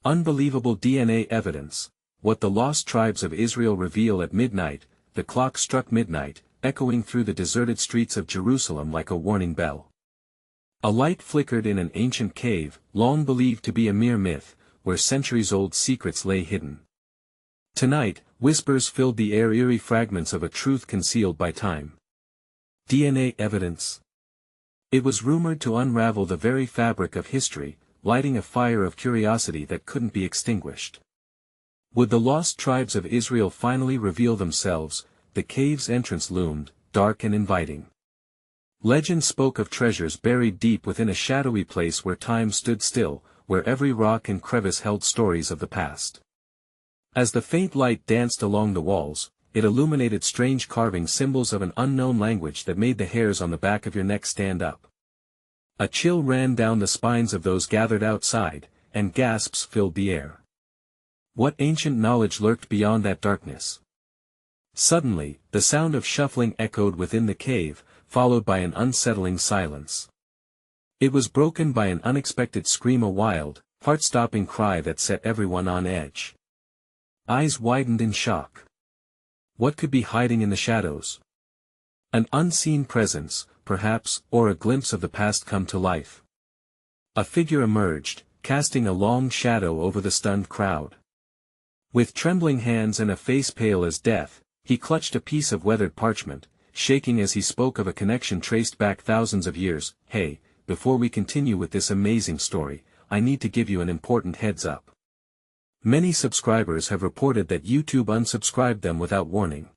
Unbelievable DNA evidence. What the lost tribes of Israel reveal at midnight. The clock struck midnight, echoing through the deserted streets of Jerusalem like a warning bell. A light flickered in an ancient cave, long believed to be a mere myth, where centuries-old secrets lay hidden. Tonight, whispers filled the air, eerie fragments of a truth concealed by time. DNA evidence. It was rumored to unravel the very fabric of history, lighting a fire of curiosity that couldn't be extinguished. Would the lost tribes of Israel finally reveal themselves? The cave's entrance loomed, dark and inviting. Legend spoke of treasures buried deep within a shadowy place where time stood still, where every rock and crevice held stories of the past. As the faint light danced along the walls, it illuminated strange carving symbols of an unknown language that made the hairs on the back of your neck stand up. A chill ran down the spines of those gathered outside, and gasps filled the air. What ancient knowledge lurked beyond that darkness? Suddenly, the sound of shuffling echoed within the cave, followed by an unsettling silence. It was broken by an unexpected scream, a wild, heart-stopping cry that set everyone on edge. Eyes widened in shock. What could be hiding in the shadows? An unseen presence, perhaps, or a glimpse of the past come to life. A figure emerged, casting a long shadow over the stunned crowd. With trembling hands and a face pale as death, he clutched a piece of weathered parchment, shaking as he spoke of a connection traced back thousands of years. Hey, before we continue with this amazing story, I need to give you an important heads up. Many subscribers have reported that YouTube unsubscribed them without warning.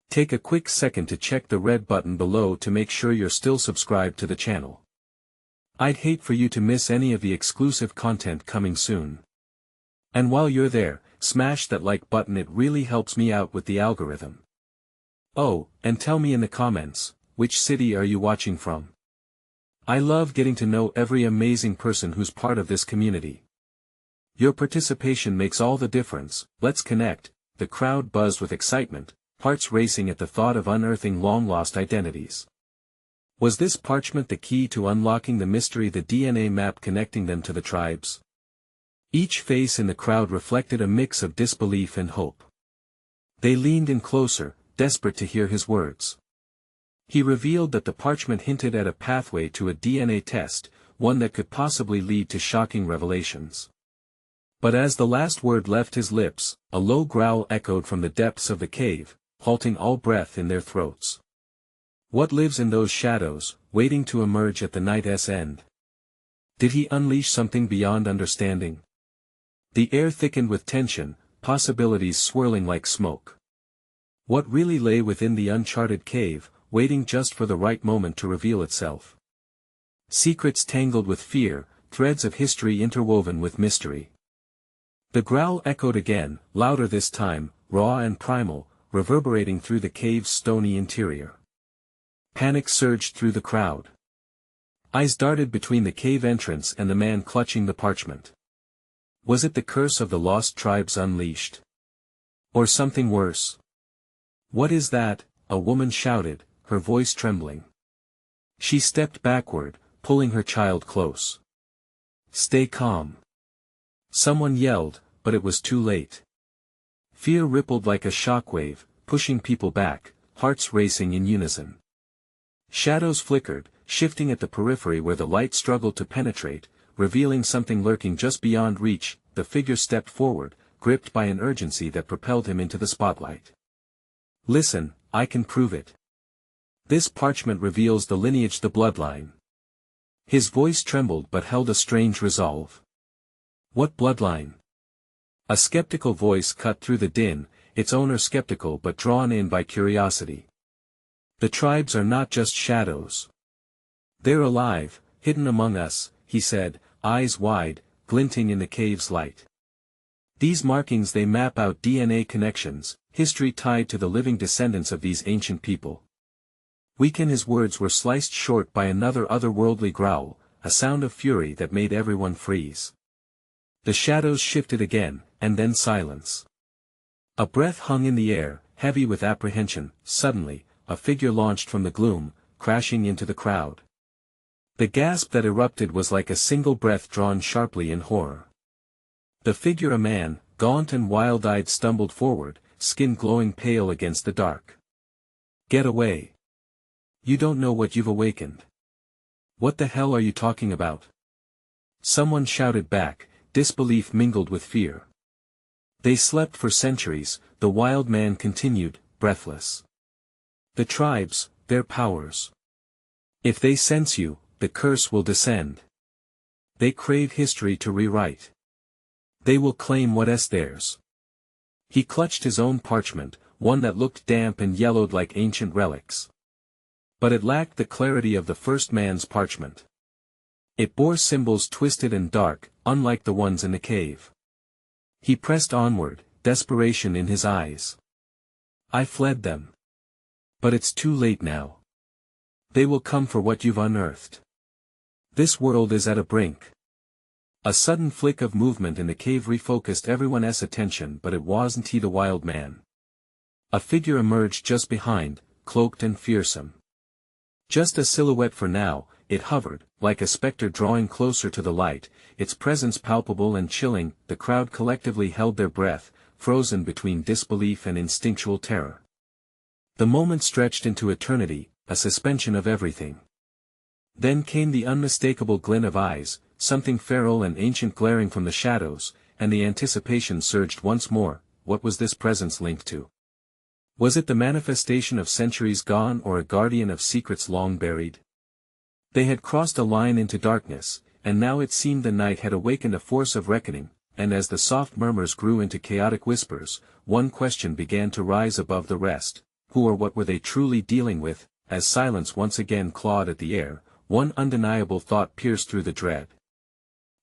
Take a quick second to check the red button below to make sure you're still subscribed to the channel. I'd hate for you to miss any of the exclusive content coming soon. And while you're there, smash that like button, it really helps me out with the algorithm. Oh, and tell me in the comments, which city are you watching from? I love getting to know every amazing person who's part of this community. Your participation makes all the difference. Let's connect. The crowd buzzed with excitement, hearts racing at the thought of unearthing long-lost identities. Was this parchment the key to unlocking the mystery, the DNA map connecting them to the tribes? Each face in the crowd reflected a mix of disbelief and hope. They leaned in closer, desperate to hear his words. He revealed that the parchment hinted at a pathway to a DNA test, one that could possibly lead to shocking revelations. But as the last word left his lips, a low growl echoed from the depths of the cave, halting all breath in their throats. What lives in those shadows, waiting to emerge at the night's end? Did he unleash something beyond understanding? The air thickened with tension, possibilities swirling like smoke. What really lay within the uncharted cave, waiting just for the right moment to reveal itself? Secrets tangled with fear, threads of history interwoven with mystery. The growl echoed again, louder this time, raw and primal, reverberating through the cave's stony interior. Panic surged through the crowd. Eyes darted between the cave entrance and the man clutching the parchment. Was it the curse of the lost tribes unleashed? Or something worse? "What is that?" a woman shouted, her voice trembling. She stepped backward, pulling her child close. "Stay calm." Someone yelled, but it was too late. Fear rippled like a shockwave, pushing people back, hearts racing in unison. Shadows flickered, shifting at the periphery where the light struggled to penetrate, revealing something lurking just beyond reach. The figure stepped forward, gripped by an urgency that propelled him into the spotlight. "Listen, I can prove it. This parchment reveals the lineage, the bloodline." His voice trembled but held a strange resolve. "What bloodline?" A skeptical voice cut through the din, its owner skeptical but drawn in by curiosity. "The tribes are not just shadows. They're alive, hidden among us," he said, eyes wide, glinting in the cave's light. "These markings, they map out DNA connections, history tied to the living descendants of these ancient people." His words were sliced short by another otherworldly growl, a sound of fury that made everyone freeze. The shadows shifted again, and then silence. A breath hung in the air, heavy with apprehension. Suddenly, a figure launched from the gloom, crashing into the crowd. The gasp that erupted was like a single breath drawn sharply in horror. The figure, a man, gaunt and wild-eyed, stumbled forward, skin glowing pale against the dark. "Get away. You don't know what you've awakened." "What the hell are you talking about?" someone shouted back, disbelief mingled with fear. "They slept for centuries," the wild man continued, breathless. "The tribes, their powers. If they sense you, the curse will descend. They crave history to rewrite. They will claim what is theirs." He clutched his own parchment, one that looked damp and yellowed like ancient relics. But it lacked the clarity of the first man's parchment. It bore symbols twisted and dark, unlike the ones in the cave. He pressed onward, desperation in his eyes. "I fled them. But it's too late now. They will come for what you've unearthed. This world is at a brink." A sudden flick of movement in the cave refocused everyone's attention, but it wasn't he, the wild man. A figure emerged just behind, cloaked and fearsome. Just a silhouette for now, it hovered, like a specter drawing closer to the light, its presence palpable and chilling. The crowd collectively held their breath, frozen between disbelief and instinctual terror. The moment stretched into eternity, a suspension of everything. Then came the unmistakable glint of eyes, something feral and ancient glaring from the shadows, and the anticipation surged once more. What was this presence linked to? Was it the manifestation of centuries gone, or a guardian of secrets long buried? They had crossed a line into darkness, and now it seemed the night had awakened a force of reckoning, and as the soft murmurs grew into chaotic whispers, one question began to rise above the rest: who or what were they truly dealing with? As silence once again clawed at the air, one undeniable thought pierced through the dread.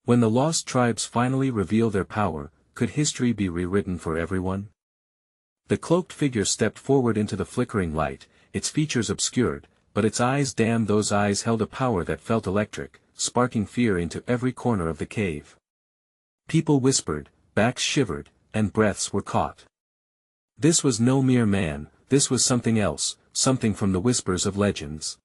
When the lost tribes finally reveal their power, could history be rewritten for everyone? The cloaked figure stepped forward into the flickering light, its features obscured, but its eyes, damn those eyes, held a power that felt electric, sparking fear into every corner of the cave. People whispered, backs shivered, and breaths were caught. This was no mere man, this was something else, something from the whispers of legends.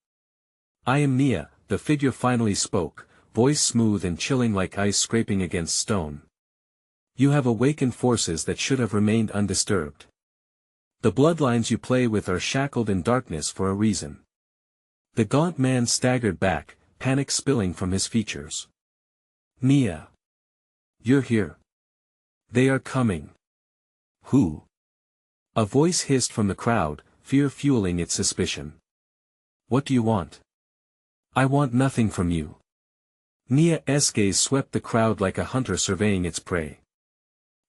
"I am Leah," the figure finally spoke, voice smooth and chilling like ice scraping against stone. "You have awakened forces that should have remained undisturbed. The bloodlines you play with are shackled in darkness for a reason." The gaunt man staggered back, panic spilling from his features. "Leah. You're here. They are coming." "Who?" a voice hissed from the crowd, fear fueling its suspicion. "What do you want?" "I want nothing from you." Leah's gaze swept the crowd like a hunter surveying its prey.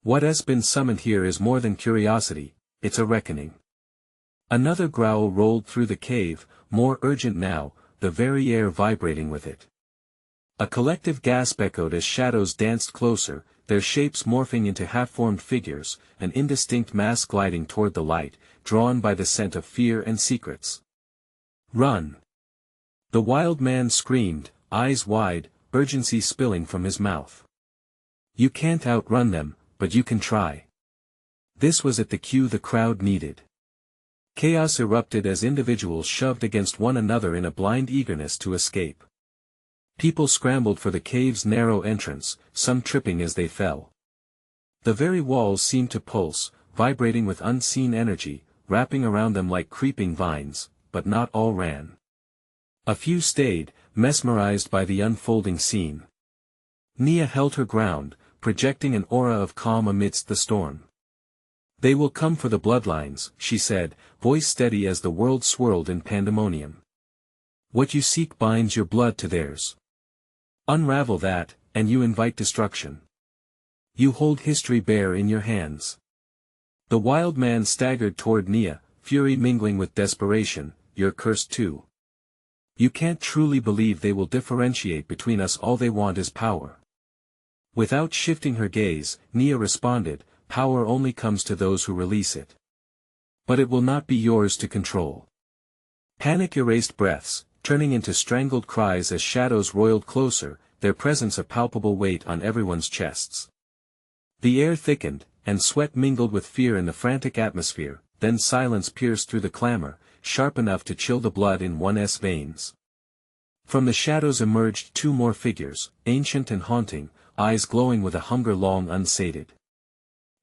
"What has been summoned here is more than curiosity, it's a reckoning." Another growl rolled through the cave, more urgent now, the very air vibrating with it. A collective gasp echoed as shadows danced closer, their shapes morphing into half-formed figures, an indistinct mass gliding toward the light, drawn by the scent of fear and secrets. "Run!" the wild man screamed, eyes wide, urgency spilling from his mouth. "You can't outrun them, but you can try." This was at the cue the crowd needed. Chaos erupted as individuals shoved against one another in a blind eagerness to escape. People scrambled for the cave's narrow entrance, some tripping as they fell. The very walls seemed to pulse, vibrating with unseen energy, wrapping around them like creeping vines, but not all ran. A few stayed, mesmerized by the unfolding scene. Leah held her ground, projecting an aura of calm amidst the storm. "They will come for the bloodlines," she said, voice steady as the world swirled in pandemonium. "What you seek binds your blood to theirs. Unravel that, and you invite destruction. You hold history bare in your hands." The wild man staggered toward Leah, fury mingling with desperation. "You're cursed too. You can't truly believe they will differentiate between us. All they want is power." Without shifting her gaze, Leah responded, "Power only comes to those who release it. But it will not be yours to control." Panic erased breaths, turning into strangled cries as shadows roiled closer, their presence a palpable weight on everyone's chests. The air thickened, and sweat mingled with fear in the frantic atmosphere. Then silence pierced through the clamor, sharp enough to chill the blood in one's veins. From the shadows emerged two more figures, ancient and haunting, eyes glowing with a hunger long unsated.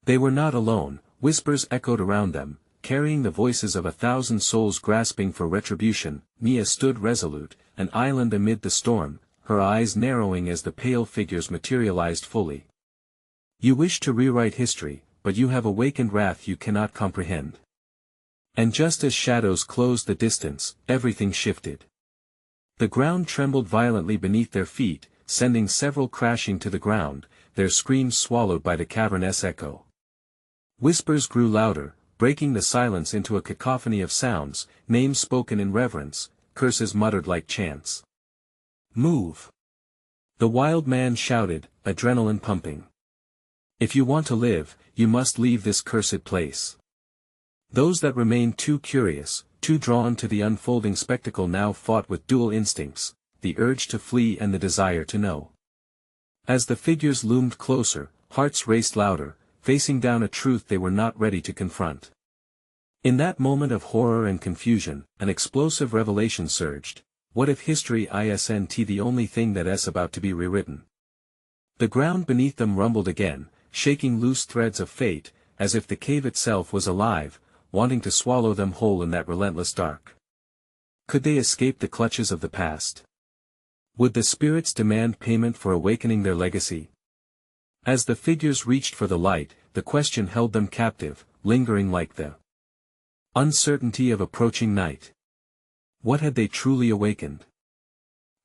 They were not alone, whispers echoed around them, carrying the voices of 1,000 souls grasping for retribution. Leah stood resolute, an island amid the storm, her eyes narrowing as the pale figures materialized fully. You wish to rewrite history, but you have awakened wrath you cannot comprehend. And just as shadows closed the distance, everything shifted. The ground trembled violently beneath their feet, sending several crashing to the ground, their screams swallowed by the cavernous echo. Whispers grew louder, breaking the silence into a cacophony of sounds, names spoken in reverence, curses muttered like chants. Move! The wild man shouted, adrenaline pumping. If you want to live, you must leave this cursed place. Those that remained too curious, too drawn to the unfolding spectacle now fought with dual instincts, the urge to flee and the desire to know. As the figures loomed closer, hearts raced louder, facing down a truth they were not ready to confront. In that moment of horror and confusion, an explosive revelation surged. What if history isn't the only thing that's about to be rewritten? The ground beneath them rumbled again, shaking loose threads of fate, as if the cave itself was alive, wanting to swallow them whole in that relentless dark. Could they escape the clutches of the past? Would the spirits demand payment for awakening their legacy? As the figures reached for the light, the question held them captive, lingering like the uncertainty of approaching night. What had they truly awakened?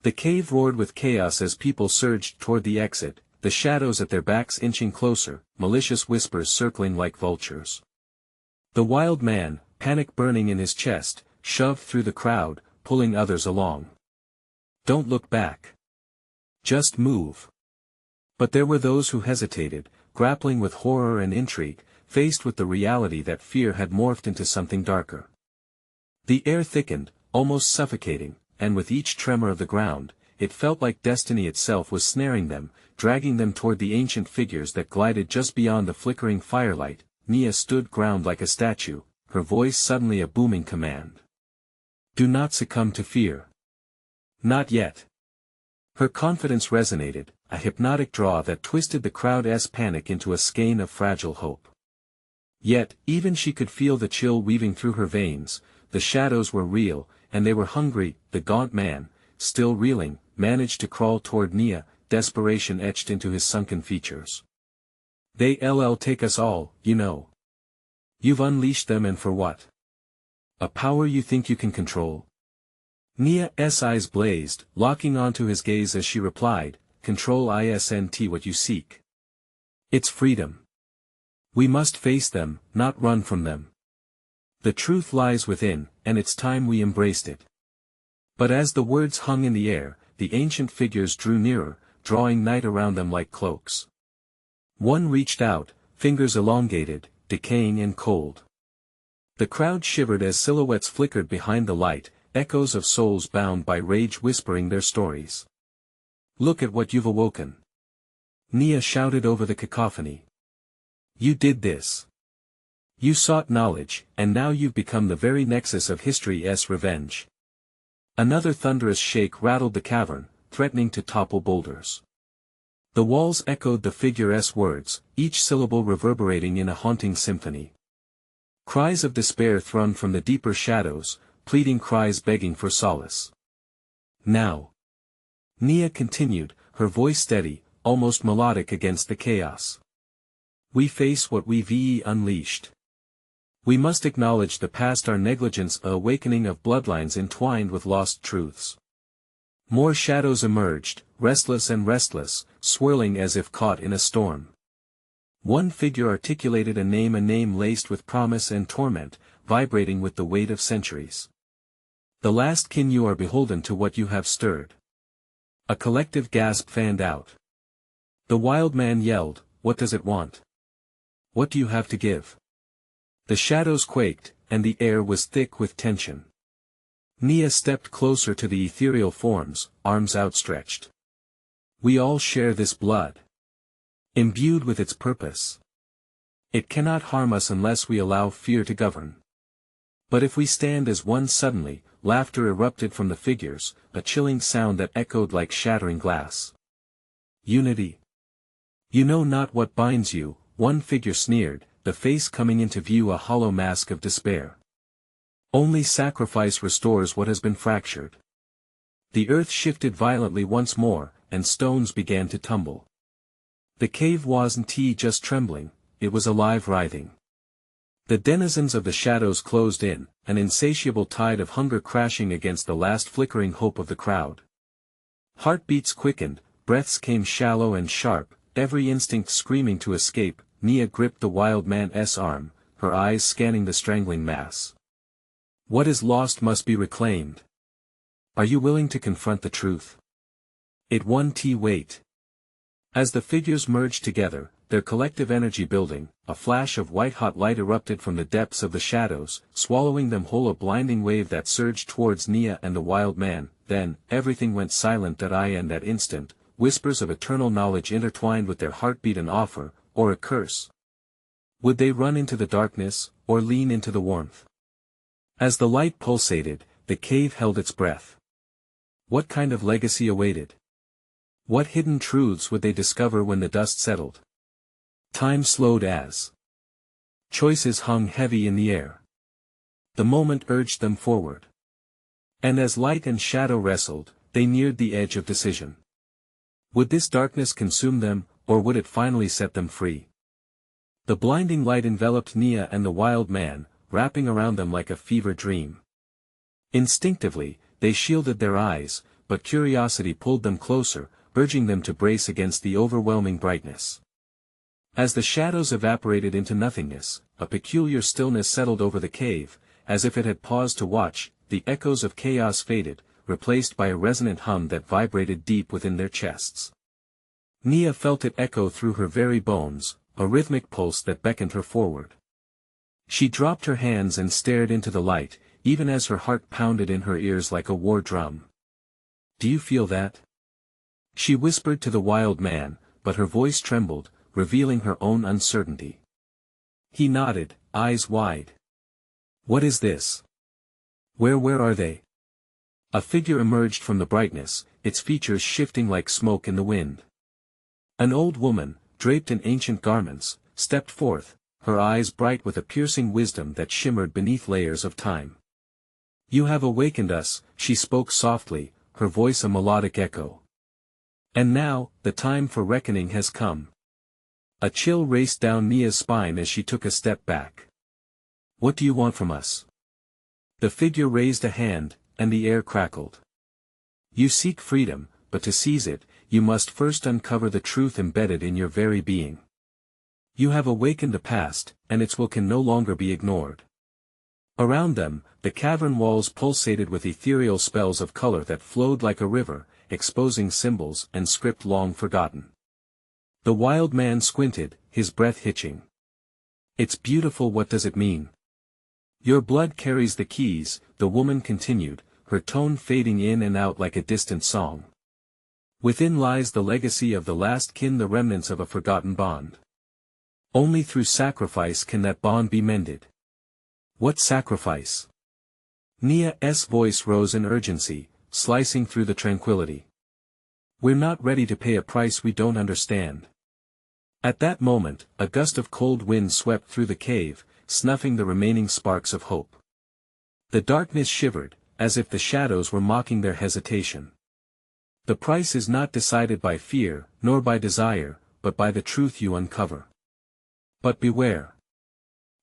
The cave roared with chaos as people surged toward the exit, the shadows at their backs inching closer, malicious whispers circling like vultures. The wild man, panic burning in his chest, shoved through the crowd, pulling others along. Don't look back. Just move. But there were those who hesitated, grappling with horror and intrigue, faced with the reality that fear had morphed into something darker. The air thickened, almost suffocating, and with each tremor of the ground, it felt like destiny itself was snaring them, dragging them toward the ancient figures that glided just beyond the flickering firelight. Leah stood ground like a statue, her voice suddenly a booming command. Do not succumb to fear. Not yet. Her confidence resonated, a hypnotic draw that twisted the crowd's panic into a skein of fragile hope. Yet, even she could feel the chill weaving through her veins. The shadows were real, and they were hungry. The gaunt man, still reeling, managed to crawl toward Leah, desperation etched into his sunken features. They'll take us all, you know. You've unleashed them, and for what? A power you think you can control? Leah's eyes blazed, locking onto his gaze as she replied, control isn't what you seek. It's freedom. We must face them, not run from them. The truth lies within, and it's time we embraced it. But as the words hung in the air, the ancient figures drew nearer, drawing night around them like cloaks. One reached out, fingers elongated, decaying and cold. The crowd shivered as silhouettes flickered behind the light, echoes of souls bound by rage whispering their stories. Look at what you've awoken. Leah shouted over the cacophony. You did this. You sought knowledge, and now you've become the very nexus of history's revenge. Another thunderous shake rattled the cavern, threatening to topple boulders. The walls echoed the figure's words, each syllable reverberating in a haunting symphony. Cries of despair thrummed from the deeper shadows, pleading cries begging for solace. Now. Leah continued, her voice steady, almost melodic against the chaos. We face what we've unleashed. We must acknowledge the past, our negligence, a awakening of bloodlines entwined with lost truths. More shadows emerged, restless and restless, swirling as if caught in a storm. One figure articulated a name laced with promise and torment, vibrating with the weight of centuries. The last kin, you are beholden to what you have stirred. A collective gasp fanned out. The wild man yelled, what does it want? What do you have to give? The shadows quaked, and the air was thick with tension. Leah stepped closer to the ethereal forms, arms outstretched. We all share this blood. Imbued with its purpose. It cannot harm us unless we allow fear to govern. But if we stand as one, suddenly, laughter erupted from the figures, a chilling sound that echoed like shattering glass. Unity. You know not what binds you, one figure sneered, the face coming into view a hollow mask of despair. Only sacrifice restores what has been fractured. The earth shifted violently once more, and stones began to tumble. The cave wasn't just trembling, it was alive, writhing. The denizens of the shadows closed in, an insatiable tide of hunger crashing against the last flickering hope of the crowd. Heartbeats quickened, breaths came shallow and sharp, every instinct screaming to escape. Leah gripped the wild man's arm, her eyes scanning the strangling mass. What is lost must be reclaimed. Are you willing to confront the truth? It won't wait. As the figures merged together, their collective energy building, a flash of white-hot light erupted from the depths of the shadows, swallowing them whole, a blinding wave that surged towards Leah and the wild man. Then, everything went silent in that instant, whispers of eternal knowledge intertwined with their heartbeat, an offer, or a curse. Would they run into the darkness, or lean into the warmth? As the light pulsated, the cave held its breath. What kind of legacy awaited? What hidden truths would they discover when the dust settled? Time slowed as choices hung heavy in the air. The moment urged them forward. And as light and shadow wrestled, they neared the edge of decision. Would this darkness consume them, or would it finally set them free? The blinding light enveloped Leah and the wild man, wrapping around them like a fever dream. Instinctively, they shielded their eyes, but curiosity pulled them closer, urging them to brace against the overwhelming brightness. As the shadows evaporated into nothingness, a peculiar stillness settled over the cave, as if it had paused to watch. The echoes of chaos faded, replaced by a resonant hum that vibrated deep within their chests. Leah felt it echo through her very bones, a rhythmic pulse that beckoned her forward. She dropped her hands and stared into the light, even as her heart pounded in her ears like a war drum. "Do you feel that?" she whispered to the wild man, but her voice trembled, revealing her own uncertainty. He nodded, eyes wide. "What is this? Where are they?" A figure emerged from the brightness, its features shifting like smoke in the wind. An old woman, draped in ancient garments, stepped forth, her eyes bright with a piercing wisdom that shimmered beneath layers of time. "You have awakened us," she spoke softly, her voice a melodic echo. "And now, the time for reckoning has come." A chill raced down Leah's spine as she took a step back. "What do you want from us?" The figure raised a hand, and the air crackled. "You seek freedom, but to seize it, you must first uncover the truth embedded in your very being. You have awakened the past, and its will can no longer be ignored." Around them, the cavern walls pulsated with ethereal spells of color that flowed like a river, exposing symbols and script long forgotten. The wild man squinted, his breath hitching. "It's beautiful. What does it mean?" "Your blood carries the keys," the woman continued, her tone fading in and out like a distant song. "Within lies the legacy of the last kin, the remnants of a forgotten bond. Only through sacrifice can that bond be mended." "What sacrifice?" Leah's voice rose in urgency, slicing through the tranquility. "We're not ready to pay a price we don't understand." At that moment, a gust of cold wind swept through the cave, snuffing the remaining sparks of hope. The darkness shivered, as if the shadows were mocking their hesitation. "The price is not decided by fear, nor by desire, but by the truth you uncover. But beware.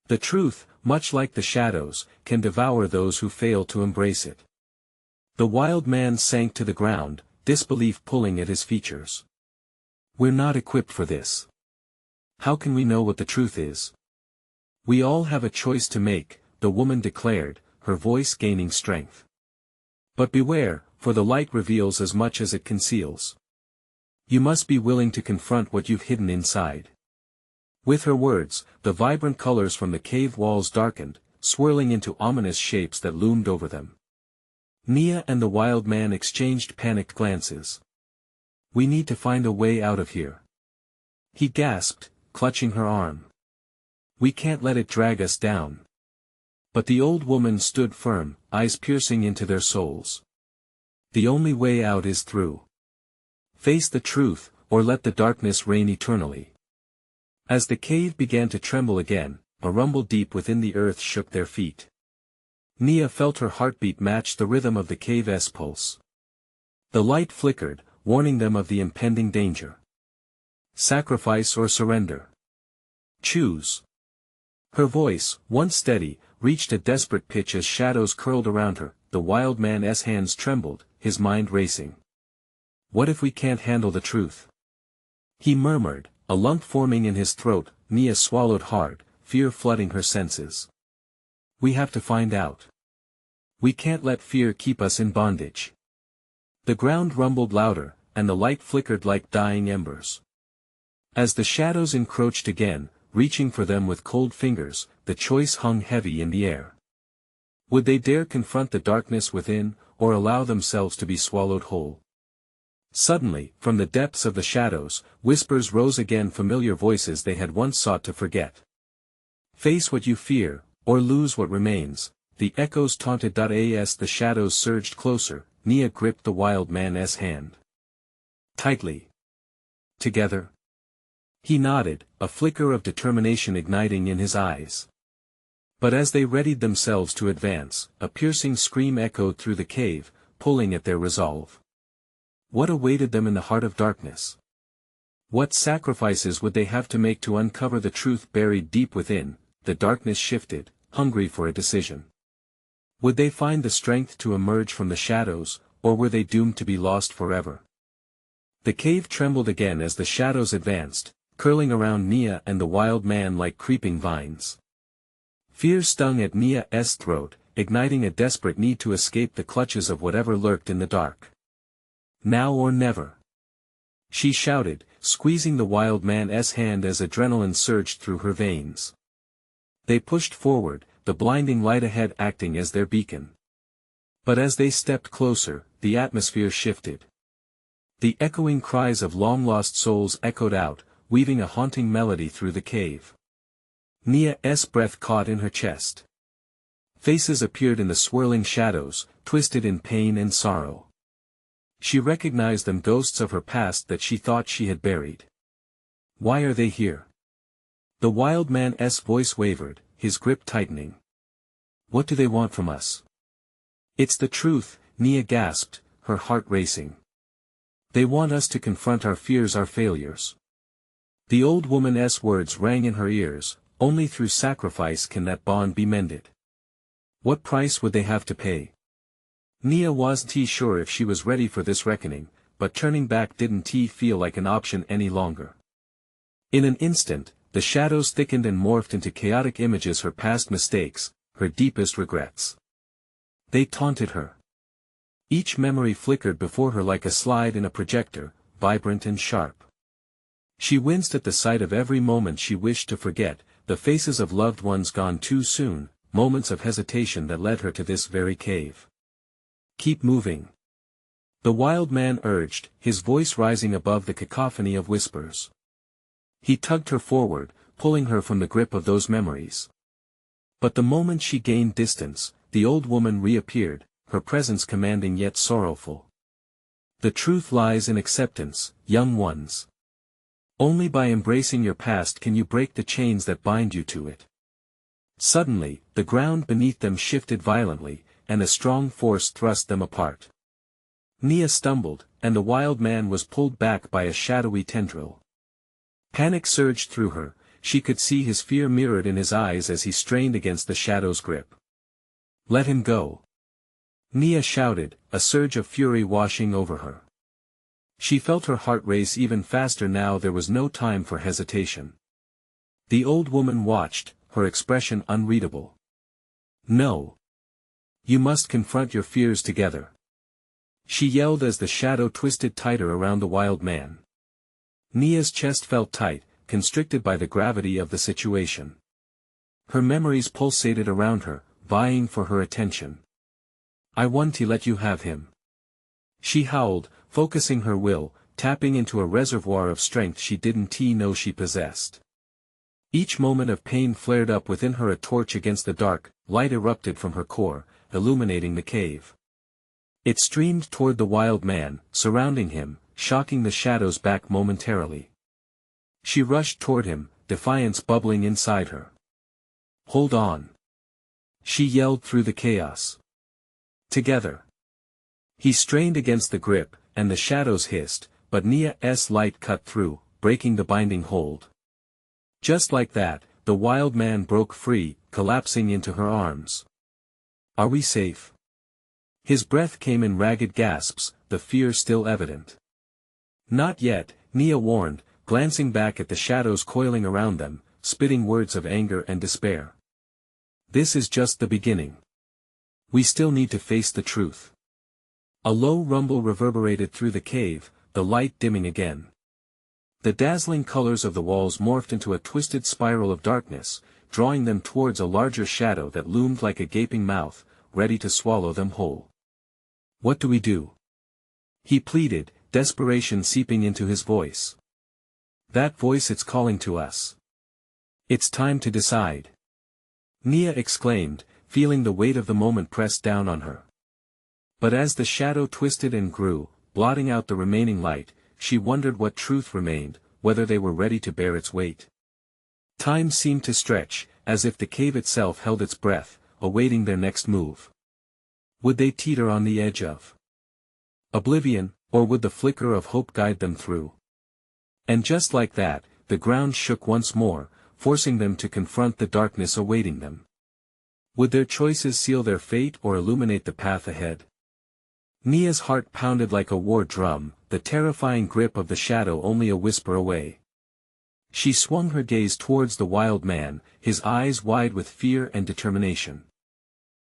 The truth, much like the shadows, can devour those who fail to embrace it." The wild man sank to the ground, disbelief pulling at his features. "We're not equipped for this. How can we know what the truth is?" "We all have a choice to make," the woman declared, her voice gaining strength. "But beware, for the light reveals as much as it conceals. You must be willing to confront what you've hidden inside." With her words, the vibrant colors from the cave walls darkened, swirling into ominous shapes that loomed over them. Leah and the wild man exchanged panicked glances. "We need to find a way out of here," he gasped, clutching her arm. "We can't let it drag us down." But the old woman stood firm, eyes piercing into their souls. "The only way out is through. Face the truth, or let the darkness reign eternally. As the cave began to tremble again, a rumble deep within the earth shook their feet. Leah felt her heartbeat match the rhythm of the cave's pulse. The light flickered, warning them of the impending danger. Sacrifice or surrender? Choose. Her voice, once steady, reached a desperate pitch as shadows curled around her. The wild man's hands trembled, his mind racing. What if we can't handle the truth? He murmured, a lump forming in his throat. Leah swallowed hard, fear flooding her senses. We have to find out. We can't let fear keep us in bondage. The ground rumbled louder, and the light flickered like dying embers. As the shadows encroached again, reaching for them with cold fingers, the choice hung heavy in the air. Would they dare confront the darkness within, or allow themselves to be swallowed whole? Suddenly, from the depths of the shadows, whispers rose again, familiar voices they had once sought to forget. Face what you fear, or lose what remains, the echoes taunted. As the shadows surged closer, Leah gripped the wild man's hand tightly. Together? He nodded, a flicker of determination igniting in his eyes. But as they readied themselves to advance, a piercing scream echoed through the cave, pulling at their resolve. What awaited them in the heart of darkness? What sacrifices would they have to make to uncover the truth buried deep within? The darkness shifted, hungry for a decision. Would they find the strength to emerge from the shadows, or were they doomed to be lost forever? The cave trembled again as the shadows advanced, curling around Leah and the wild man like creeping vines. Fear stung at Leah's throat, igniting a desperate need to escape the clutches of whatever lurked in the dark. Now or never. She shouted, squeezing the wild man's hand as adrenaline surged through her veins. They pushed forward, the blinding light ahead acting as their beacon. But as they stepped closer, the atmosphere shifted. The echoing cries of long-lost souls echoed out, weaving a haunting melody through the cave. Leah's breath caught in her chest. Faces appeared in the swirling shadows, twisted in pain and sorrow. She recognized them, ghosts of her past that she thought she had buried. Why are they here? The wild man's voice wavered, his grip tightening. What do they want from us? It's the truth, Leah gasped, her heart racing. They want us to confront our fears, our failures. The old woman's words rang in her ears, only through sacrifice can that bond be mended. What price would they have to pay? Leah wasn't sure if she was ready for this reckoning, but turning back didn't feel like an option any longer. In an instant, the shadows thickened and morphed into chaotic images, her past mistakes, her deepest regrets. They taunted her. Each memory flickered before her like a slide in a projector, vibrant and sharp. She winced at the sight of every moment she wished to forget, the faces of loved ones gone too soon, moments of hesitation that led her to this very cave. Keep moving. The wild man urged, his voice rising above the cacophony of whispers. He tugged her forward, pulling her from the grip of those memories. But the moment she gained distance, the old woman reappeared, her presence commanding yet sorrowful. The truth lies in acceptance, young ones. Only by embracing your past can you break the chains that bind you to it. Suddenly, the ground beneath them shifted violently, and a strong force thrust them apart. Leah stumbled, and the wild man was pulled back by a shadowy tendril. Panic surged through her, she could see his fear mirrored in his eyes as he strained against the shadow's grip. Let him go. Leah shouted, a surge of fury washing over her. She felt her heart race even faster now. There was no time for hesitation. The old woman watched, her expression unreadable. No. You must confront your fears together. She yelled as the shadow twisted tighter around the wild man. Leah's chest felt tight, constricted by the gravity of the situation. Her memories pulsated around her, vying for her attention. I want to let you have him. She howled, focusing her will, tapping into a reservoir of strength she didn't know she possessed. Each moment of pain flared up within her, a torch against the dark. Light erupted from her core, illuminating the cave. It streamed toward the wild man, surrounding him, shocking the shadows back momentarily. She rushed toward him, defiance bubbling inside her. "Hold on!" she yelled through the chaos. "Together!" He strained against the grip, and the shadows hissed, but Leah's light cut through, breaking the binding hold. Just like that, the wild man broke free, collapsing into her arms. "Are we safe?" His breath came in ragged gasps, the fear still evident. "Not yet," Leah warned, glancing back at the shadows coiling around them, spitting words of anger and despair. "This is just the beginning. We still need to face the truth." A low rumble reverberated through the cave, the light dimming again. The dazzling colors of the walls morphed into a twisted spiral of darkness, drawing them towards a larger shadow that loomed like a gaping mouth, ready to swallow them whole. "What do we do?" he pleaded, desperation seeping into his voice. "That voice, it's calling to us. It's time to decide," Leah exclaimed, feeling the weight of the moment press down on her. But as the shadow twisted and grew, blotting out the remaining light, she wondered what truth remained, whether they were ready to bear its weight. Time seemed to stretch, as if the cave itself held its breath, awaiting their next move. Would they teeter on the edge of oblivion, or would the flicker of hope guide them through? And just like that, the ground shook once more, forcing them to confront the darkness awaiting them. Would their choices seal their fate or illuminate the path ahead? Leah's heart pounded like a war drum, the terrifying grip of the shadow only a whisper away. She swung her gaze towards the wild man, his eyes wide with fear and determination.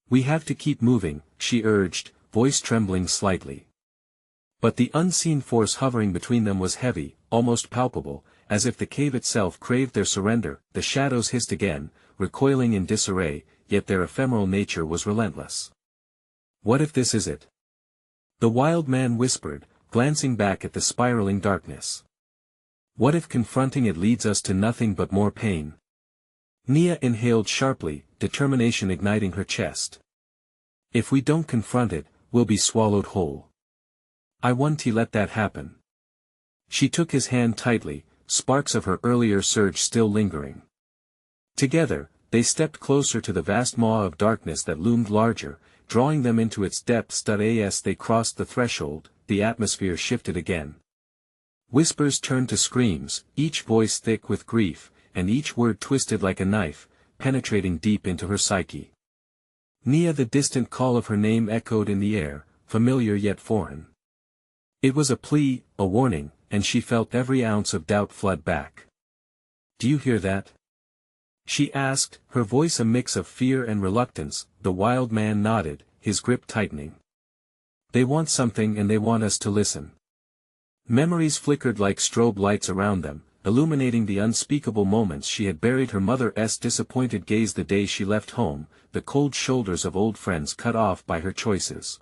"We have to keep moving," she urged, voice trembling slightly. But the unseen force hovering between them was heavy, almost palpable, as if the cave itself craved their surrender. The shadows hissed again, recoiling in disarray, yet their ephemeral nature was relentless. "What if this is it?" the wild man whispered, glancing back at the spiraling darkness. "What if confronting it leads us to nothing but more pain?" Leah inhaled sharply, determination igniting her chest. "If we don't confront it, we'll be swallowed whole. I won't let that happen." She took his hand tightly, sparks of her earlier surge still lingering. Together, they stepped closer to the vast maw of darkness that loomed larger, drawing them into its depths. As they crossed the threshold, the atmosphere shifted again. Whispers turned to screams, each voice thick with grief, and each word twisted like a knife, penetrating deep into her psyche. Leah, the distant call of her name echoed in the air, familiar yet foreign. It was a plea, a warning, and she felt every ounce of doubt flood back. "Do you hear that?" she asked, her voice a mix of fear and reluctance. The wild man nodded, his grip tightening. "They want something and they want us to listen." Memories flickered like strobe lights around them, illuminating the unspeakable moments she had buried. Her mother's disappointed gaze the day she left home, the cold shoulders of old friends cut off by her choices.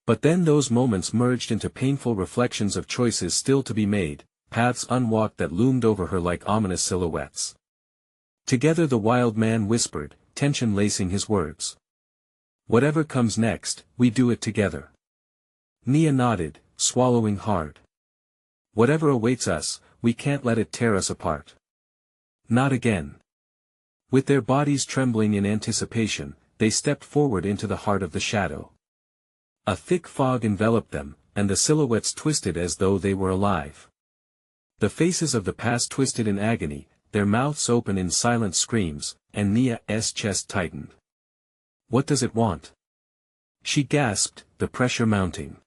But then those moments merged into painful reflections of choices still to be made, paths unwalked that loomed over her like ominous silhouettes. Together the wild man whispered, tension lacing his words. "Whatever comes next, we do it together." Leah nodded, swallowing hard. "Whatever awaits us, we can't let it tear us apart. Not again." With their bodies trembling in anticipation, they stepped forward into the heart of the shadow. A thick fog enveloped them, and the silhouettes twisted as though they were alive. The faces of the past twisted in agony, their mouths open in silent screams, and Leah's chest tightened. "What does it want?" she gasped, the pressure mounting.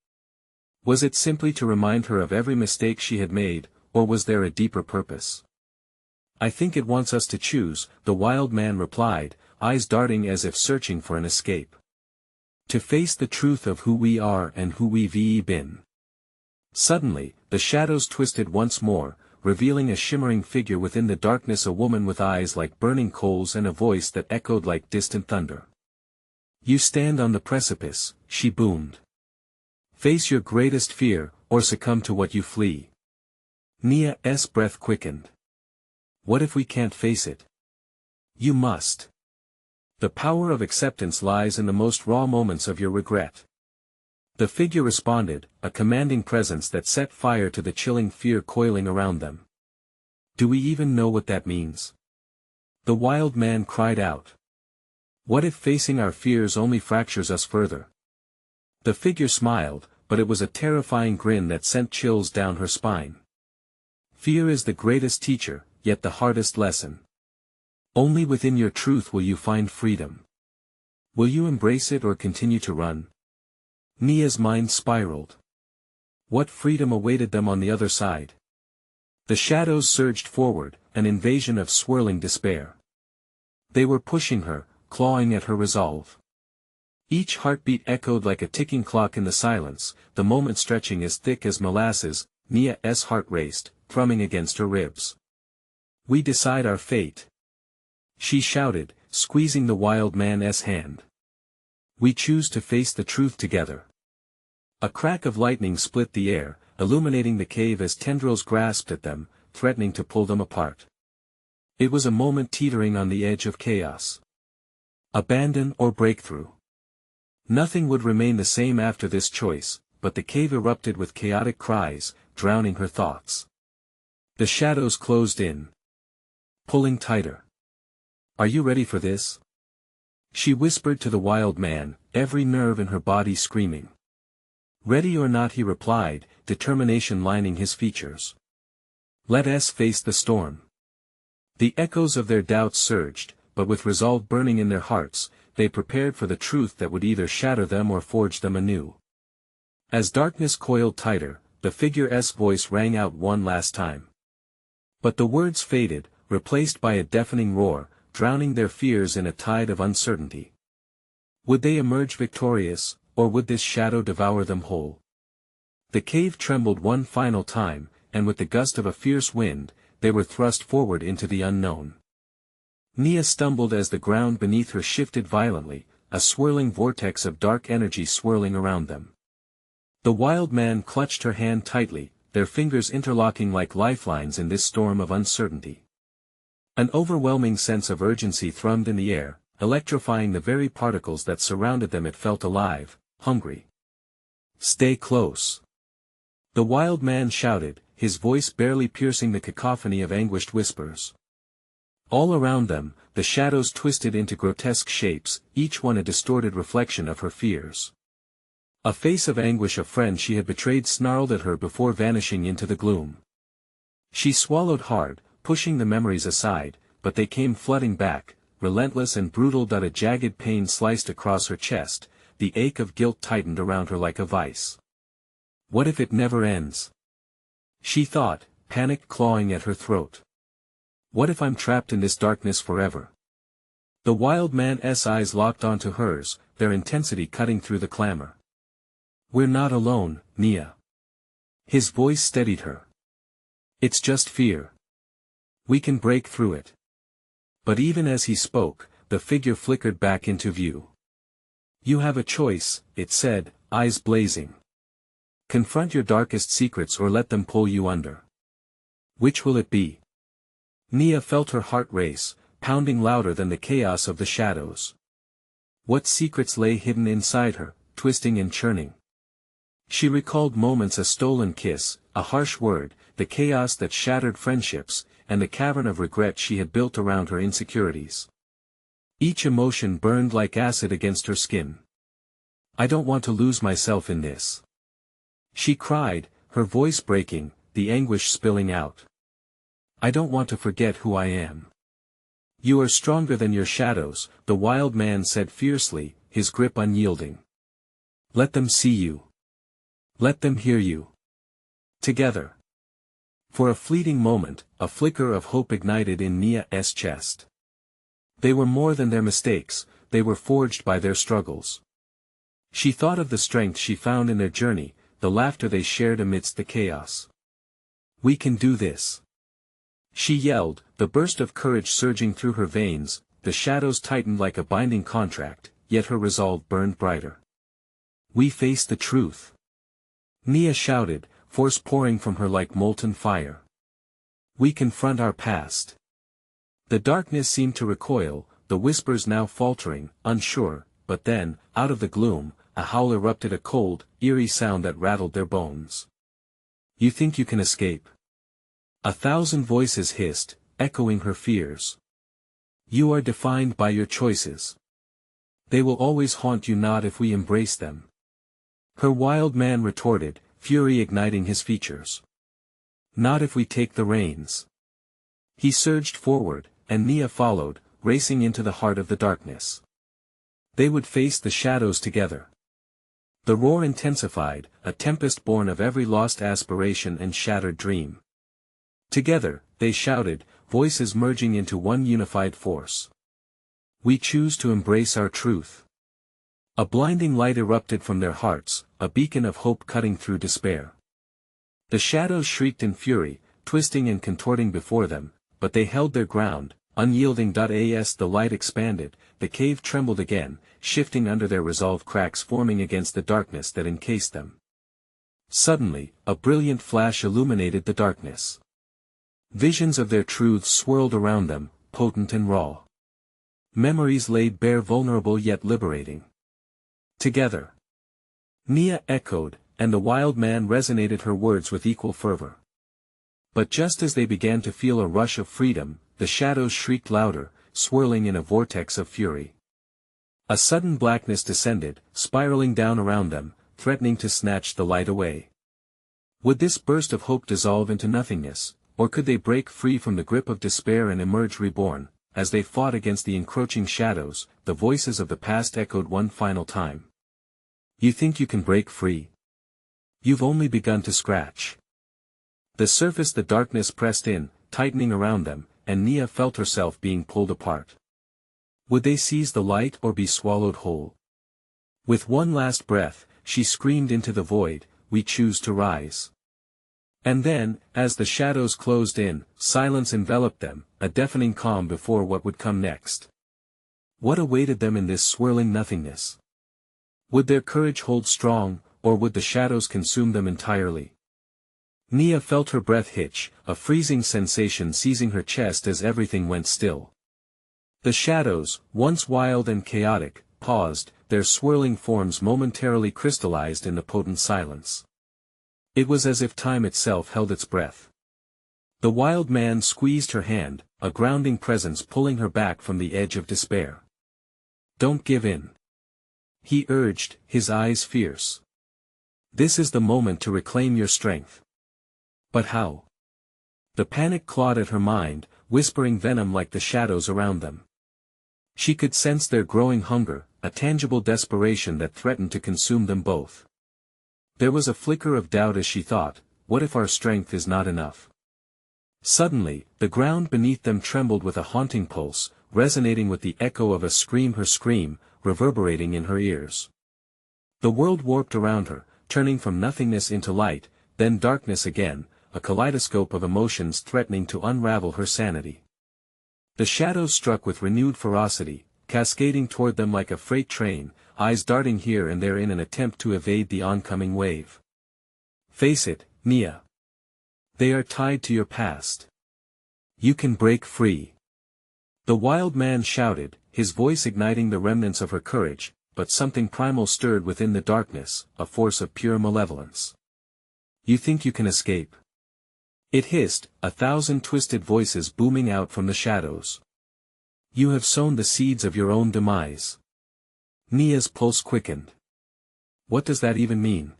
Was it simply to remind her of every mistake she had made, or was there a deeper purpose? "I think it wants us to choose," the wild man replied, eyes darting as if searching for an escape. "To face the truth of who we are and who we've been." Suddenly, the shadows twisted once more, revealing a shimmering figure within the darkness, a woman with eyes like burning coals and a voice that echoed like distant thunder. "You stand on the precipice," she boomed. "Face your greatest fear, or succumb to what you flee." Leah's breath quickened. "What if we can't face it?" "You must. The power of acceptance lies in the most raw moments of your regret." The figure responded, a commanding presence that set fire to the chilling fear coiling around them. Do we even know what that means? The wild man cried out. What if facing our fears only fractures us further? The figure smiled, but it was a terrifying grin that sent chills down her spine. Fear is the greatest teacher, yet the hardest lesson. Only within your truth will you find freedom. Will you embrace it or continue to run? Nia's mind spiraled. What freedom awaited them on the other side? The shadows surged forward, an invasion of swirling despair. They were pushing her, clawing at her resolve. Each heartbeat echoed like a ticking clock in the silence, the moment stretching as thick as molasses. Nia's heart raced, thrumming against her ribs. We decide our fate. She shouted, squeezing the wild man's hand. We choose to face the truth together. A crack of lightning split the air, illuminating the cave as tendrils grasped at them, threatening to pull them apart. It was a moment teetering on the edge of chaos. Abandon or breakthrough. Nothing would remain the same after this choice, but the cave erupted with chaotic cries, drowning her thoughts. The shadows closed in, pulling tighter. Are you ready for this? She whispered to the wild man, every nerve in her body screaming. Ready or not, he replied, determination lining his features. Let us face the storm. The echoes of their doubts surged, but with resolve burning in their hearts, they prepared for the truth that would either shatter them or forge them anew. As darkness coiled tighter, the figure's voice rang out one last time. But the words faded, replaced by a deafening roar, drowning their fears in a tide of uncertainty. Would they emerge victorious, or would this shadow devour them whole? The cave trembled one final time, and with the gust of a fierce wind, they were thrust forward into the unknown. Nia stumbled as the ground beneath her shifted violently, a swirling vortex of dark energy swirling around them. The wild man clutched her hand tightly, their fingers interlocking like lifelines in this storm of uncertainty. An overwhelming sense of urgency thrummed in the air, electrifying the very particles that surrounded them. It felt alive, hungry. Stay close. The wild man shouted, his voice barely piercing the cacophony of anguished whispers. All around them, the shadows twisted into grotesque shapes, each one a distorted reflection of her fears. A face of anguish a friend she had betrayed snarled at her before vanishing into the gloom. She swallowed hard, pushing the memories aside, but they came flooding back, relentless and brutal. A jagged pain sliced across her chest, the ache of guilt tightened around her like a vice. What if it never ends? She thought, panic clawing at her throat. What if I'm trapped in this darkness forever? The wild man's eyes locked onto hers, their intensity cutting through the clamor. We're not alone, Nia. His voice steadied her. It's just fear. We can break through it. But even as he spoke, the figure flickered back into view. You have a choice, it said, eyes blazing. Confront your darkest secrets or let them pull you under. Which will it be? Nia felt her heart race, pounding louder than the chaos of the shadows. What secrets lay hidden inside her, twisting and churning? She recalled moments: a stolen kiss, a harsh word, the chaos that shattered friendships, and the cavern of regret she had built around her insecurities. Each emotion burned like acid against her skin. I don't want to lose myself in this. She cried, her voice breaking, the anguish spilling out. I don't want to forget who I am. You are stronger than your shadows, the wild man said fiercely, his grip unyielding. Let them see you. Let them hear you. Together. For a fleeting moment, a flicker of hope ignited in Nia's chest. They were more than their mistakes, they were forged by their struggles. She thought of the strength she found in their journey, the laughter they shared amidst the chaos. We can do this. She yelled, the burst of courage surging through her veins. The shadows tightened like a binding contract, yet her resolve burned brighter. We face the truth. Nia shouted, force pouring from her like molten fire. We confront our past. The darkness seemed to recoil, the whispers now faltering, unsure, but then, out of the gloom, a howl erupted, a cold, eerie sound that rattled their bones. You think you can escape? 1,000 voices hissed, echoing her fears. You are defined by your choices. They will always haunt you, not if we embrace them. Her wild man retorted, fury igniting his features. Not if we take the reins. He surged forward, and Leah followed, racing into the heart of the darkness. They would face the shadows together. The roar intensified, a tempest born of every lost aspiration and shattered dream. Together, they shouted, voices merging into one unified force. We choose to embrace our truth. A blinding light erupted from their hearts, a beacon of hope cutting through despair. The shadows shrieked in fury, twisting and contorting before them, but they held their ground, unyielding. As the light expanded, the cave trembled again, shifting under their resolve, cracks forming against the darkness that encased them. Suddenly, a brilliant flash illuminated the darkness. Visions of their truths swirled around them, potent and raw. Memories laid bare, vulnerable yet liberating. Together. Leah echoed, and the wild man resonated her words with equal fervor. But just as they began to feel a rush of freedom, the shadows shrieked louder, swirling in a vortex of fury. A sudden blackness descended, spiraling down around them, threatening to snatch the light away. Would this burst of hope dissolve into nothingness, or could they break free from the grip of despair and emerge reborn? As they fought against the encroaching shadows, the voices of the past echoed one final time. You think you can break free? You've only begun to scratch the surface. The darkness pressed in, tightening around them, and Leah felt herself being pulled apart. Would they seize the light or be swallowed whole? With one last breath, she screamed into the void, we choose to rise. And then, as the shadows closed in, silence enveloped them, a deafening calm before what would come next. What awaited them in this swirling nothingness? Would their courage hold strong, or would the shadows consume them entirely? Leah felt her breath hitch, a freezing sensation seizing her chest as everything went still. The shadows, once wild and chaotic, paused, their swirling forms momentarily crystallized in the potent silence. It was as if time itself held its breath. The wild man squeezed her hand, a grounding presence pulling her back from the edge of despair. Don't give in. He urged, his eyes fierce. This is the moment to reclaim your strength. But how? The panic clawed at her mind, whispering venom like the shadows around them. She could sense their growing hunger, a tangible desperation that threatened to consume them both. There was a flicker of doubt as she thought, what if our strength is not enough? Suddenly, the ground beneath them trembled with a haunting pulse, resonating with the echo of a scream, her scream, reverberating in her ears. The world warped around her, turning from nothingness into light, then darkness again, a kaleidoscope of emotions threatening to unravel her sanity. The shadows struck with renewed ferocity, cascading toward them like a freight train, eyes darting here and there in an attempt to evade the oncoming wave. Face it, Leah. They are tied to your past. You can break free. The wild man shouted, his voice igniting the remnants of her courage, but something primal stirred within the darkness, a force of pure malevolence. You think you can escape? It hissed, 1,000 twisted voices booming out from the shadows. You have sown the seeds of your own demise. Leah's pulse quickened. What does that even mean?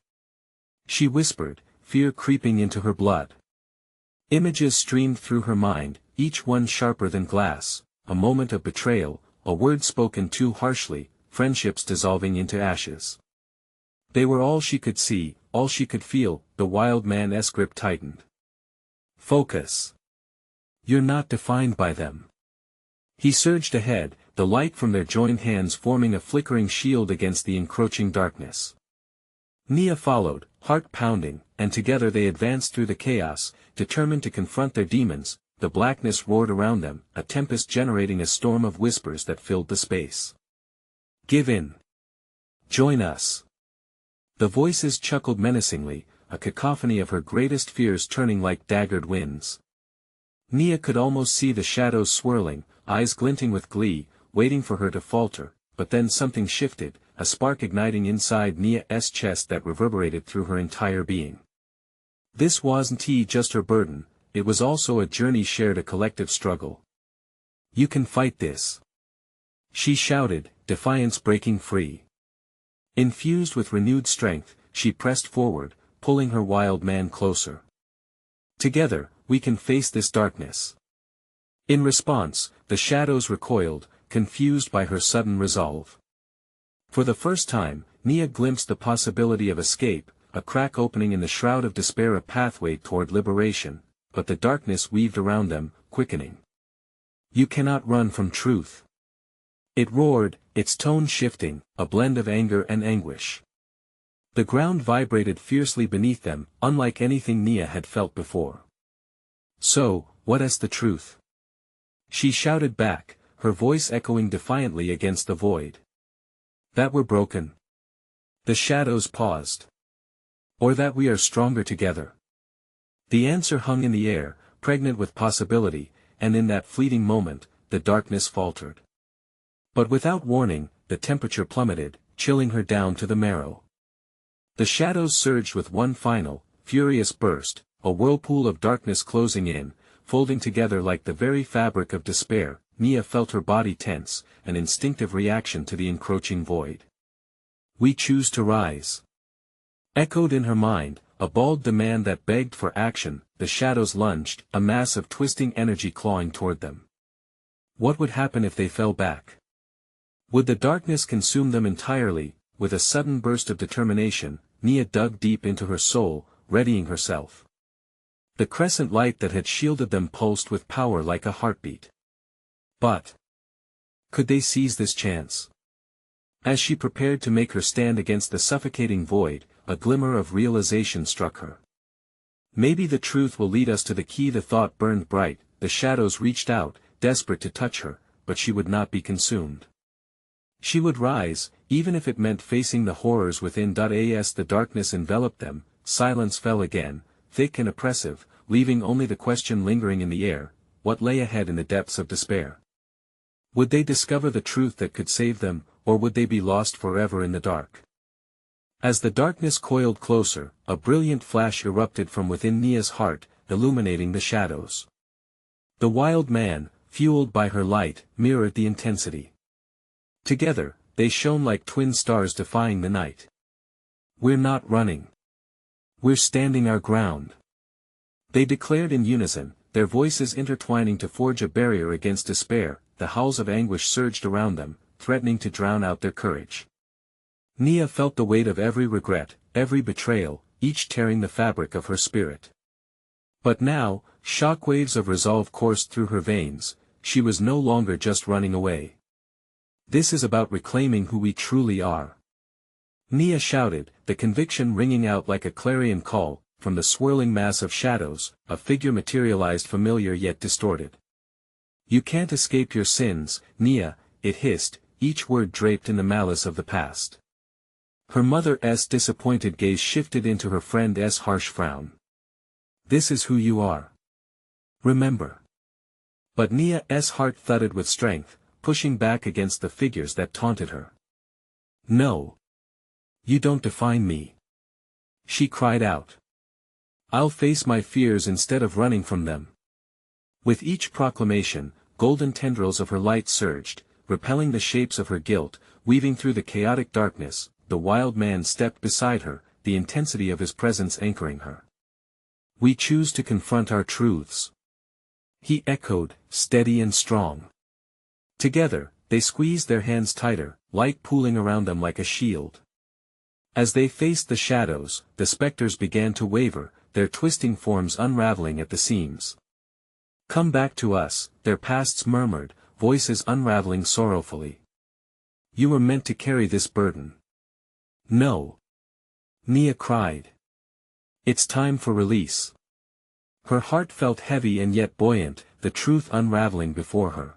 She whispered, fear creeping into her blood. Images streamed through her mind, each one sharper than glass, a moment of betrayal, a word spoken too harshly, friendships dissolving into ashes. They were all she could see, all she could feel. The wild man's grip tightened. Focus. You're not defined by them. He surged ahead, the light from their joined hands forming a flickering shield against the encroaching darkness. Leah followed, heart pounding, and together they advanced through the chaos, determined to confront their demons. The blackness roared around them, a tempest generating a storm of whispers that filled the space. Give in. Join us. The voices chuckled menacingly, a cacophony of her greatest fears turning like daggered winds. Leah could almost see the shadows swirling, eyes glinting with glee, waiting for her to falter, but then something shifted, a spark igniting inside Leah's chest that reverberated through her entire being. This wasn't just her burden, it was also a journey shared, a collective struggle. "You can fight this!" she shouted, defiance breaking free. Infused with renewed strength, she pressed forward, pulling her wild man closer. "Together, we can face this darkness." In response, the shadows recoiled, confused by her sudden resolve. For the first time, Leah glimpsed the possibility of escape, a crack opening in the shroud of despair, a pathway toward liberation, but the darkness weaved around them, quickening. "You cannot run from truth!" it roared, its tone shifting, a blend of anger and anguish. The ground vibrated fiercely beneath them, unlike anything Leah had felt before. "So, what is the truth?" she shouted back, her voice echoing defiantly against the void. "That we're broken." The shadows paused. "Or that we are stronger together?" The answer hung in the air, pregnant with possibility, and in that fleeting moment, the darkness faltered. But without warning, the temperature plummeted, chilling her down to the marrow. The shadows surged with one final, furious burst, a whirlpool of darkness closing in, folding together like the very fabric of despair. Leah felt her body tense, an instinctive reaction to the encroaching void. "We choose to rise," echoed in her mind, a bald demand that begged for action. The shadows lunged, a mass of twisting energy clawing toward them. What would happen if they fell back? Would the darkness consume them entirely? With a sudden burst of determination, Leah dug deep into her soul, readying herself. The crescent light that had shielded them pulsed with power like a heartbeat. But could they seize this chance? As she prepared to make her stand against the suffocating void, a glimmer of realization struck her. Maybe the truth will lead us to the key. The thought burned bright. The shadows reached out, desperate to touch her, but she would not be consumed. She would rise, even if it meant facing the horrors within. As the darkness enveloped them, silence fell again, thick and oppressive, leaving only the question lingering in the air: what lay ahead in the depths of despair? Would they discover the truth that could save them, or would they be lost forever in the dark? As the darkness coiled closer, a brilliant flash erupted from within Leah's heart, illuminating the shadows. The wild man, fueled by her light, mirrored the intensity. Together, they shone like twin stars defying the night. "We're not running. We're standing our ground," they declared in unison, their voices intertwining to forge a barrier against despair. The howls of anguish surged around them, threatening to drown out their courage. Leah felt the weight of every regret, every betrayal, each tearing the fabric of her spirit. But now, shockwaves of resolve coursed through her veins. She was no longer just running away. "This is about reclaiming who we truly are," Leah shouted, the conviction ringing out like a clarion call. From the swirling mass of shadows, a figure materialized, familiar yet distorted. "You can't escape your sins, Leah," it hissed, each word draped in the malice of the past. Her mother's disappointed gaze shifted into her friend's harsh frown. "This is who you are. Remember." But Leah's heart thudded with strength, pushing back against the figures that taunted her. "No. You don't define me," she cried out. "I'll face my fears instead of running from them." With each proclamation, golden tendrils of her light surged, repelling the shapes of her guilt, weaving through the chaotic darkness. The wild man stepped beside her, the intensity of his presence anchoring her. "We choose to confront our truths," he echoed, steady and strong. Together, they squeezed their hands tighter, light pooling around them like a shield. As they faced the shadows, the specters began to waver, their twisting forms unraveling at the seams. "Come back to us," their pasts murmured, voices unraveling sorrowfully. "You were meant to carry this burden." "No," Leah cried. "It's time for release." Her heart felt heavy and yet buoyant, the truth unraveling before her.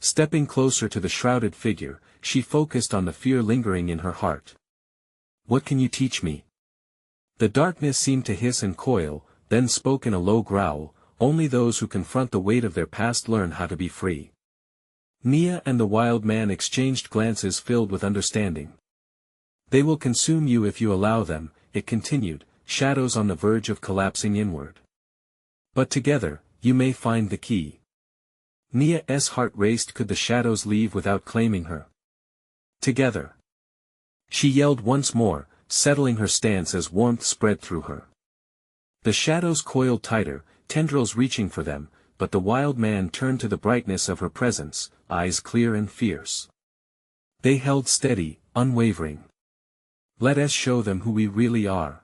Stepping closer to the shrouded figure, she focused on the fear lingering in her heart. "What can you teach me?" The darkness seemed to hiss and coil, then spoke in a low growl. "Only those who confront the weight of their past learn how to be free." Leah and the wild man exchanged glances filled with understanding. They will consume you if you allow them, it continued, shadows on the verge of collapsing inward. But together, you may find the key. Leah's heart raced. Could the shadows leave without claiming her? Together. She yelled once more, settling her stance as warmth spread through her. The shadows coiled tighter, tendrils reaching for them, but the wild man turned to the brightness of her presence, eyes clear and fierce. They held steady, unwavering. Let us show them who we really are.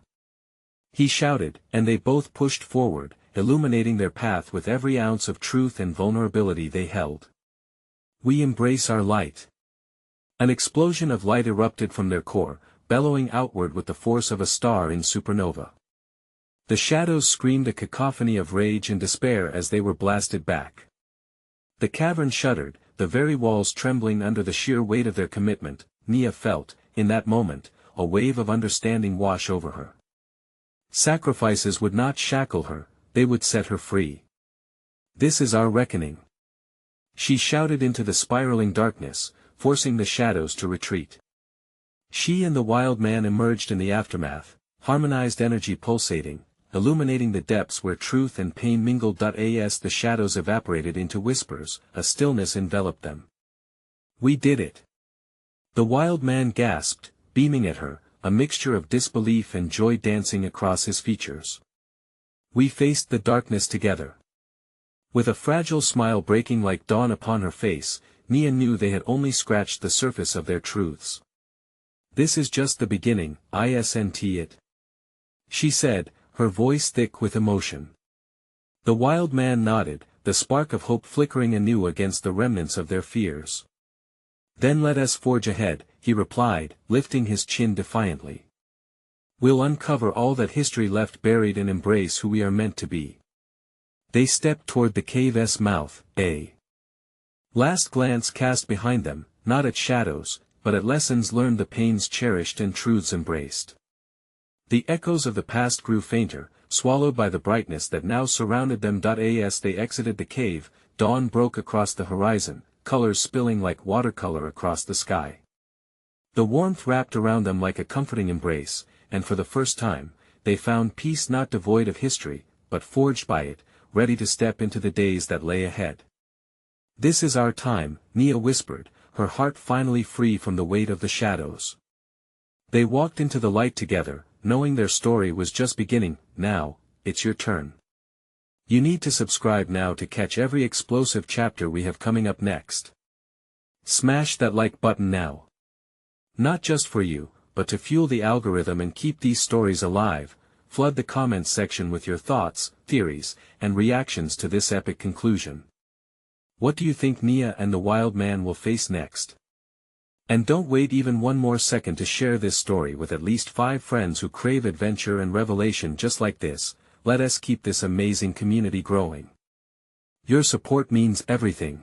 He shouted, and they both pushed forward, illuminating their path with every ounce of truth and vulnerability they held. We embrace our light. An explosion of light erupted from their core, bellowing outward with the force of a star in supernova. The shadows screamed a cacophony of rage and despair as they were blasted back. The cavern shuddered, the very walls trembling under the sheer weight of their commitment. Leah felt, in that moment, a wave of understanding wash over her. Sacrifices would not shackle her, they would set her free. This is our reckoning. She shouted into the spiraling darkness, forcing the shadows to retreat. She and the wild man emerged in the aftermath, harmonized energy pulsating, illuminating the depths where truth and pain mingled. As the shadows evaporated into whispers, a stillness enveloped them. We did it. The wild man gasped, beaming at her, a mixture of disbelief and joy dancing across his features. We faced the darkness together. With a fragile smile breaking like dawn upon her face, Leah knew they had only scratched the surface of their truths. This is just the beginning, isn't it? She said, her voice thick with emotion. The wild man nodded, the spark of hope flickering anew against the remnants of their fears. Then let us forge ahead, he replied, lifting his chin defiantly. We'll uncover all that history left buried and embrace who we are meant to be. They stepped toward the cave's mouth, a last glance cast behind them, not at shadows, but at lessons learned, the pains cherished and truths embraced. The echoes of the past grew fainter, swallowed by the brightness that now surrounded them. As they exited the cave, dawn broke across the horizon, colors spilling like watercolor across the sky. The warmth wrapped around them like a comforting embrace, and for the first time, they found peace not devoid of history, but forged by it, ready to step into the days that lay ahead. This is our time, Leah whispered, her heart finally free from the weight of the shadows. They walked into the light together, knowing their story was just beginning. Now, it's your turn. You need to subscribe now to catch every explosive chapter we have coming up next. Smash that like button now. Not just for you, but to fuel the algorithm and keep these stories alive. Flood the comments section with your thoughts, theories, and reactions to this epic conclusion. What do you think Leah and the wild man will face next? And don't wait even one more second to share this story with at least 5 friends who crave adventure and revelation just like this. Let us keep this amazing community growing. Your support means everything.